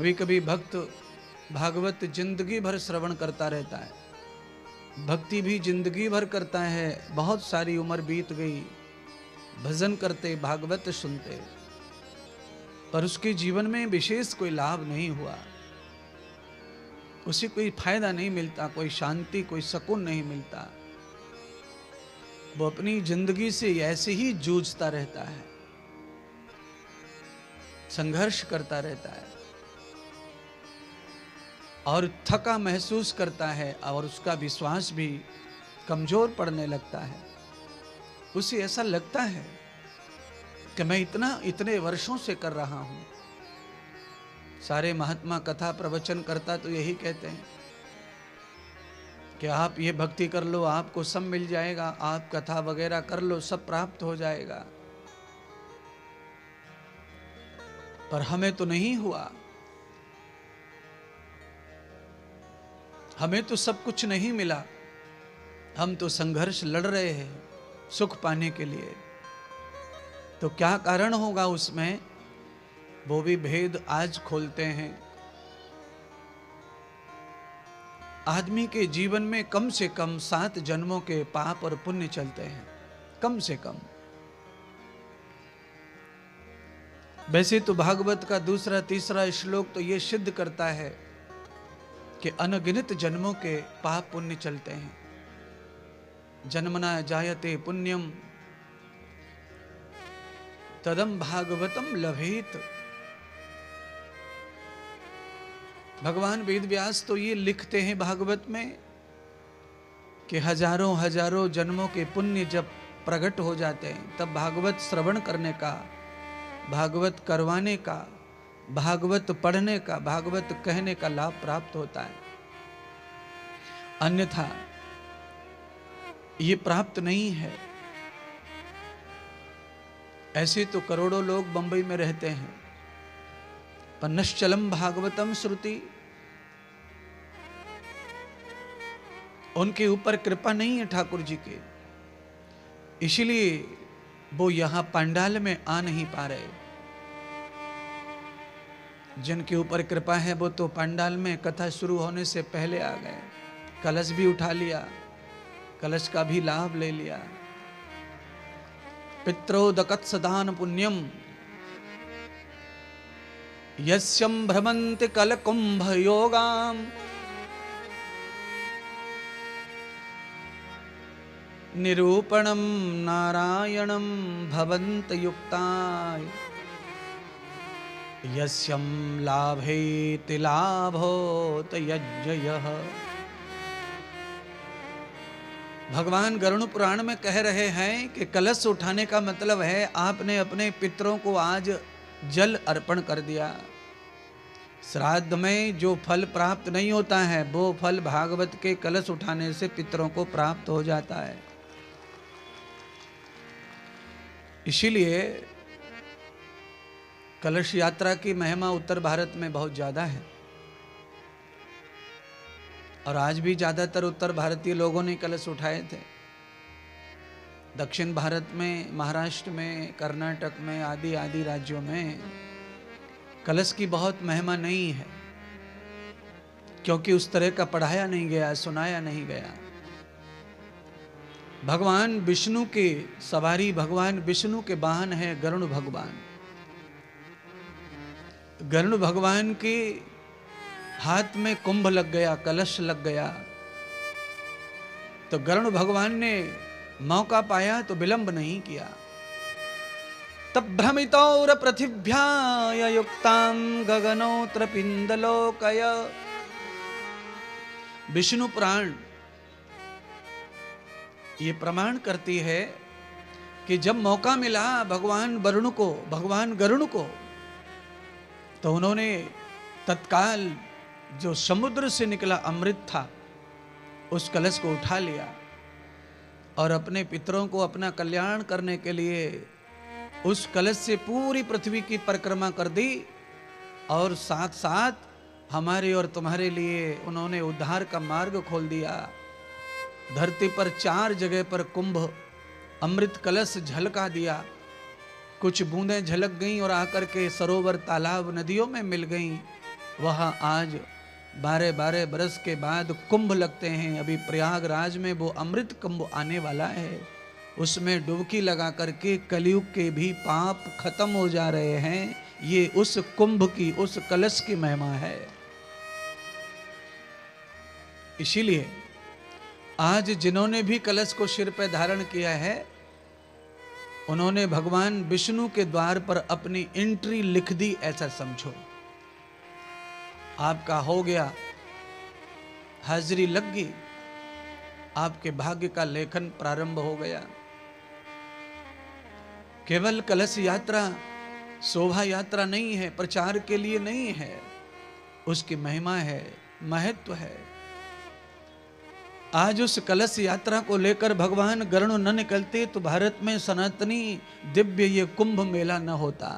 कभी कभी भक्त भागवत जिंदगी भर श्रवण करता रहता है, भक्ति भी जिंदगी भर करता है, बहुत सारी उम्र बीत गई भजन करते भागवत सुनते, पर उसके जीवन में विशेष कोई लाभ नहीं हुआ, उसे कोई फायदा नहीं मिलता, कोई शांति कोई सुकून नहीं मिलता। वो अपनी जिंदगी से ऐसे ही जूझता रहता है, संघर्ष करता रहता है और थका महसूस करता है और उसका विश्वास भी कमजोर पड़ने लगता है। उसे ऐसा लगता है कि मैं इतने वर्षों से कर रहा हूं। सारे महात्मा कथा प्रवचन करता तो यही कहते हैं कि आप ये भक्ति कर लो, आपको सब मिल जाएगा, आप कथा वगैरह कर लो, सब प्राप्त हो जाएगा। पर हमें तो नहीं हुआ, हमें तो सब कुछ नहीं मिला, हम तो संघर्ष लड़ रहे हैं सुख पाने के लिए। तो क्या कारण होगा उसमें, वो भी भेद आज खोलते हैं। आदमी के जीवन में कम से कम 7 जन्मों के पाप और पुण्य चलते हैं, कम से कम। वैसे तो भागवत का दूसरा तीसरा श्लोक तो ये सिद्ध करता है कि अनगिनत जन्मों के पाप पुण्य चलते हैं। जन्मना जायते पुण्यम तदम भागवतम लभेत। भगवान वेद व्यास तो ये लिखते हैं भागवत में कि हजारों हजारों जन्मों के पुण्य जब प्रकट हो जाते हैं, तब भागवत श्रवण करने का, भागवत करवाने का, भागवत पढ़ने का, भागवत कहने का लाभ प्राप्त होता है। अन्यथा ये प्राप्त नहीं है। ऐसे तो करोड़ों लोग बंबई में रहते हैं, पर नश्चलम भागवतम श्रुति, उनके ऊपर कृपा नहीं है ठाकुर जी के, इसलिए वो यहां पंडाल में आ नहीं पा रहे। जिनके ऊपर कृपा है वो तो पंडाल में कथा शुरू होने से पहले आ गए, कलश भी उठा लिया, कलश का भी लाभ ले लिया। पित्रोदकत सदान पुण्यम यस्यं भ्रमन्ति कलकुंभ योगाम निरूपणम नारायणम भवन्त युक्ताय यस्यं लाभेति लाभोत यज्ञयः। भगवान गरुड़ पुराण में कह रहे हैं कि कलश उठाने का मतलब है आपने अपने पितरों को आज जल अर्पण कर दिया। श्राद्ध में जो फल प्राप्त नहीं होता है वो फल भागवत के कलश उठाने से पितरों को प्राप्त हो जाता है। इसीलिए कलश यात्रा की महिमा उत्तर भारत में बहुत ज्यादा है और आज भी ज्यादातर उत्तर भारतीय लोगों ने कलश उठाए थे। दक्षिण भारत में, महाराष्ट्र में, कर्नाटक में, आदि आदि राज्यों में कलश की बहुत महिमा नहीं है, क्योंकि उस तरह का पढ़ाया नहीं गया, सुनाया नहीं गया। भगवान विष्णु के सवारी, भगवान विष्णु के वाहन है गरुड़ भगवान। गरुड़ भगवान के हाथ में कुंभ लग गया, कलश लग गया, तो गरुड़ भगवान ने मौका पाया तो विलंब नहीं किया। तब भ्रमितौर पृथिव्याय युक्तां गगनोत्र पिंडलोकय। विष्णु पुराण ये प्रमाण करती है कि जब मौका मिला भगवान वरुण को, भगवान गरुड़ को, तो उन्होंने तत्काल जो समुद्र से निकला अमृत था उस कलश को उठा लिया और अपने पितरों को अपना कल्याण करने के लिए उस कलश से पूरी पृथ्वी की परिक्रमा कर दी और साथ साथ हमारे और तुम्हारे लिए उन्होंने उद्धार का मार्ग खोल दिया। धरती पर 4 जगह पर कुंभ अमृत कलश झलका दिया। कुछ बूंदें झलक गईं और आकर के सरोवर, तालाब, नदियों में मिल गईं। वहाँ आज 12-12 बरस के बाद कुंभ लगते हैं। अभी प्रयागराज में वो अमृत कुंभ आने वाला है, उसमें डुबकी लगा करके कलयुग के भी पाप खत्म हो जा रहे हैं। ये उस कुंभ की, उस कलश की महिमा है। इसीलिए आज जिन्होंने भी कलश को सिर पर धारण किया है, उन्होंने भगवान विष्णु के द्वार पर अपनी एंट्री लिख दी, ऐसा समझो। आपका हो गया, हाजिरी लग गई, आपके भाग्य का लेखन प्रारंभ हो गया। केवल कलश यात्रा शोभा यात्रा नहीं है, प्रचार के लिए नहीं है, उसकी महिमा है, महत्व है। आज उस कलश यात्रा को लेकर भगवान गरुड़ न निकलते तो भारत में सनातनी दिव्य ये कुंभ मेला न होता।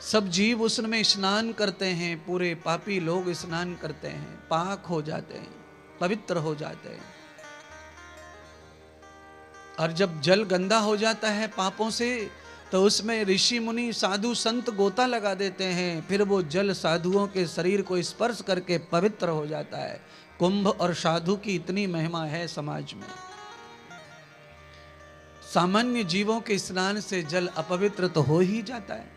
सब जीव उसमें स्नान करते हैं, पूरे पापी लोग स्नान करते हैं, पाक हो जाते हैं, पवित्र हो जाते हैं। और जब जल गंदा हो जाता है पापों से, तो उसमें ऋषि मुनि साधु संत गोता लगा देते हैं, फिर वो जल साधुओं के शरीर को स्पर्श करके पवित्र हो जाता है। कुंभ और साधु की इतनी महिमा है समाज में। सामान्य जीवों के स्नान से जल अपवित्र तो हो ही जाता है।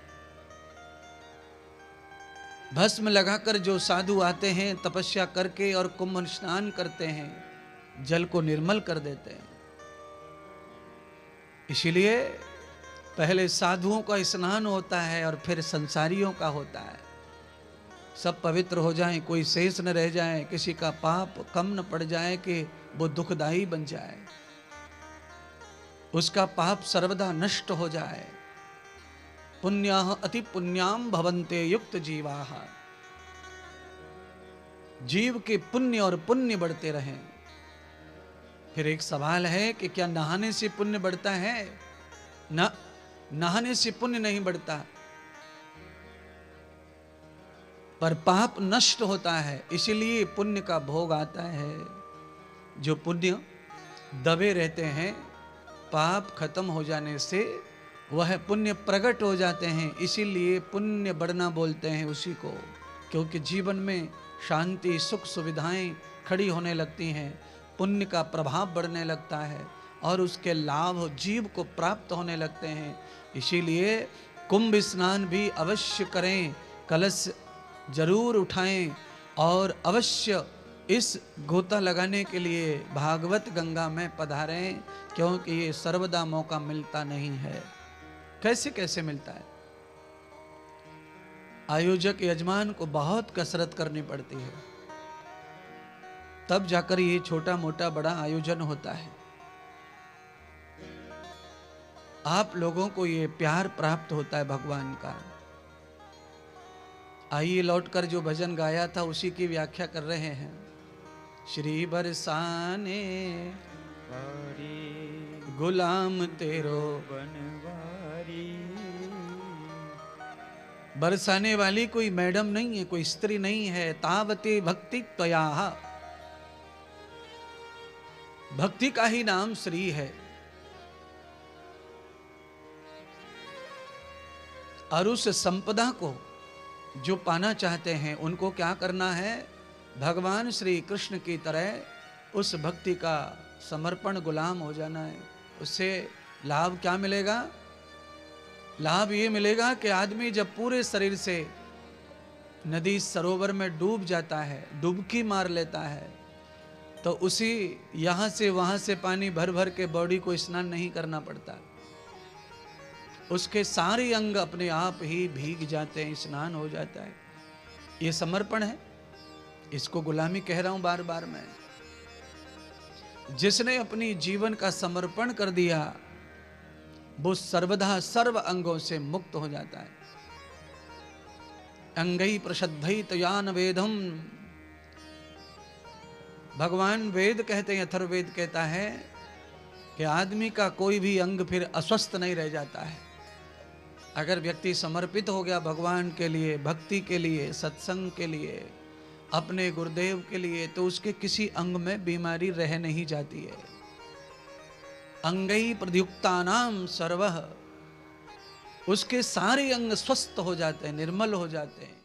भस्म लगाकर जो साधु आते हैं तपस्या करके और कुंभ स्नान करते हैं, जल को निर्मल कर देते हैं। इसीलिए पहले साधुओं का स्नान होता है और फिर संसारियों का होता है। सब पवित्र हो जाएं, कोई शेष न रह जाए, किसी का पाप कम न पड़ जाए कि वो दुखदाई बन जाए, उसका पाप सर्वदा नष्ट हो जाए। पुण्याः अति पुण्याम भवन्ते युक्त जीवाः। जीव के पुण्य और पुण्य बढ़ते रहें। फिर एक सवाल है कि क्या नहाने से पुण्य बढ़ता है? ना, नहाने से पुण्य नहीं बढ़ता, पर पाप नष्ट होता है, इसलिए पुण्य का भोग आता है। जो पुण्य दबे रहते हैं, पाप खत्म हो जाने से वह पुण्य प्रकट हो जाते हैं, इसीलिए पुण्य बढ़ना बोलते हैं उसी को। क्योंकि जीवन में शांति, सुख, सुविधाएं खड़ी होने लगती हैं, पुण्य का प्रभाव बढ़ने लगता है और उसके लाभ जीव को प्राप्त होने लगते हैं। इसीलिए कुंभ स्नान भी अवश्य करें, कलश जरूर उठाएं और अवश्य इस गोता लगाने के लिए भागवत गंगा में पधारें, क्योंकि ये सर्वदा मौका मिलता नहीं है। कैसे कैसे मिलता है? आयोजक यजमान को बहुत कसरत करनी पड़ती है, तब जाकर ये छोटा मोटा बड़ा आयोजन होता है। आप लोगों को ये प्यार प्राप्त होता है भगवान का। आइए लौटकर जो भजन गाया था उसी की व्याख्या कर रहे हैं। श्री बरसाने गुलाम तेरो बनवारी। बरसाने वाली कोई मैडम नहीं है, कोई स्त्री नहीं है। तावते भक्ति त्वयाः, भक्ति का ही नाम श्री है। और उस संपदा को जो पाना चाहते हैं उनको क्या करना है? भगवान श्री कृष्ण की तरह उस भक्ति का समर्पण गुलाम हो जाना है। उससे लाभ क्या मिलेगा? लाभ ये मिलेगा कि आदमी जब पूरे शरीर से नदी सरोवर में डूब जाता है, डुबकी मार लेता है, तो उसी यहाँ से वहाँ से पानी भर भर के बॉडी को स्नान नहीं करना पड़ता। उसके सारे अंग अपने आप ही भीग जाते हैं, स्नान हो जाता है। ये समर्पण है, इसको गुलामी कह रहा हूं बार बार मैं। जिसने अपनी जीवन का समर्पण कर दिया वो सर्वदा सर्व अंगों से मुक्त हो जाता है। अंगई प्रशद्धई तयान वेदम, भगवान वेद कहते हैं, अथर्ववेद कहता है कि आदमी का कोई भी अंग फिर अस्वस्थ नहीं रह जाता है। अगर व्यक्ति समर्पित हो गया भगवान के लिए, भक्ति के लिए, सत्संग के लिए, अपने गुरुदेव के लिए, तो उसके किसी अंग में बीमारी रह नहीं जाती है। अंगई प्रयुक्तानाम सर्वः, उसके सारे अंग स्वस्थ हो जाते हैं, निर्मल हो जाते हैं।